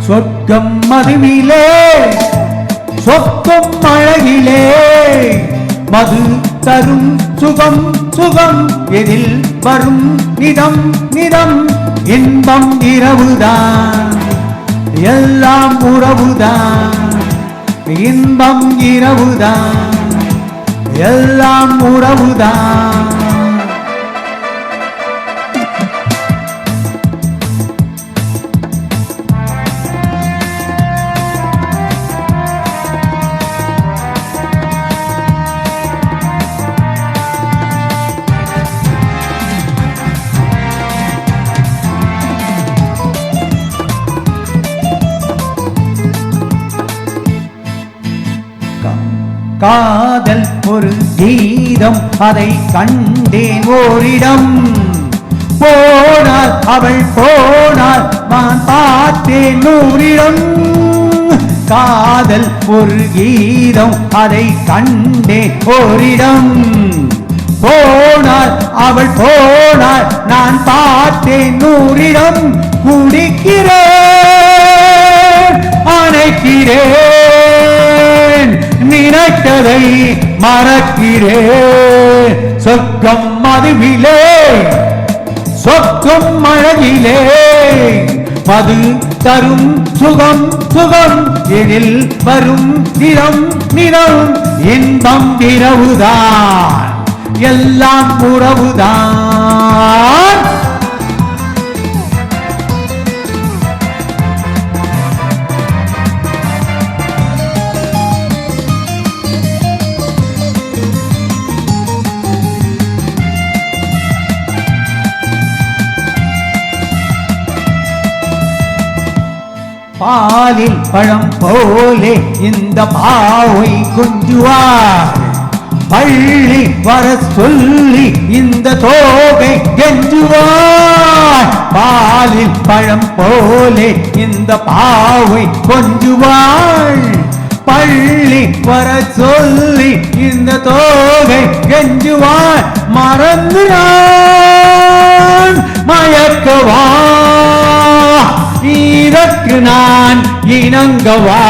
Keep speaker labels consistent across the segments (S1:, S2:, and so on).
S1: சொர்க்கம் மதுவிலே சொர்க்கம் அழகிலே மது தரும் சுகம் சுகம் எதில் வரும் நிதம் நிதம் இன்பம் இரவுதான் எல்லாம் உறவுதான் இன்பம் இரவுதான் எல்லாம் உறவுதான் காதல் ஒரு கீதம் அதை கண்டேன் ஓரிடம் போனாள் அவள் போனாள் நான் பார்த்தேன் நூறிடம் காதல் ஒரு கீதம் அதை கண்டேன் ஓரிடம் போனாள் அவள் போனாள் நான் பார்த்தேன் நூறிடம் குடிக்கிறேன் அணைக்கிறேன் நினைத்ததை மறக்கிறேன் சொர்க்கம் மதுவிலே சொர்க்கம் அழகிலே மது தரும் சுகம் சுகம் எதில் வரும் நிறம் நிறம் இன்பம் இரவுதான் எல்லாம் உறவுதான் பாலில் பழம் போலே இந்த பாவை குஞ்சுவார் பள்ளி வர சொல்லி இந்த தோகை கெஞ்சுவார் பாலில் பழம் போலே இந்த பாவை கொஞ்சுவாள் பள்ளி வர சொல்லி இந்த தோகை கெஞ்சுவாள் மறந்து நான் மயக்கவா இதற்கு நான் இணங்கவா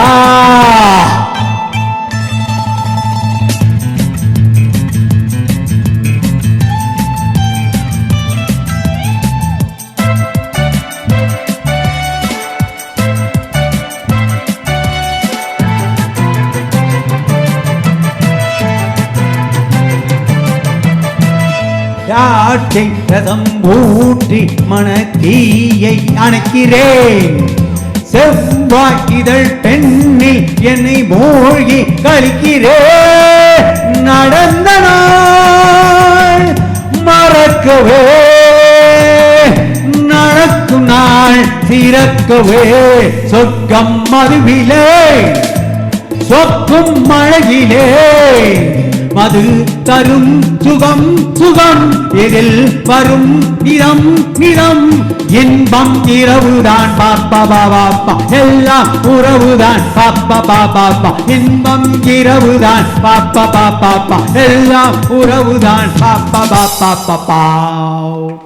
S1: யாட்டை ரதம் ஊற்றி மனத்தீயை அணைக்கிறேன் செவ்வாய் இதழ் பெண்ணில் என்னை மூழ்கி கழிக்கிறேன் நடந்த நாள் மறக்கவே நடக்கும் நாள் திறக்கவே சொர்க்கம் மதுவிலே சொர்க்கும் அழகிலே மது தரும் சுகம் சுகம் எதில் வரும் நிறம் நிறம் இன்பம் இரவுதான் பாப்பா பாப்பா எல்லாம் உறவுதான் பாப்பா பாப்பா இன்பம் இரவுதான் பாப்பா பாப்பா எல்லாம் உறவுதான் பாப்பா பாப்பா பாப்பா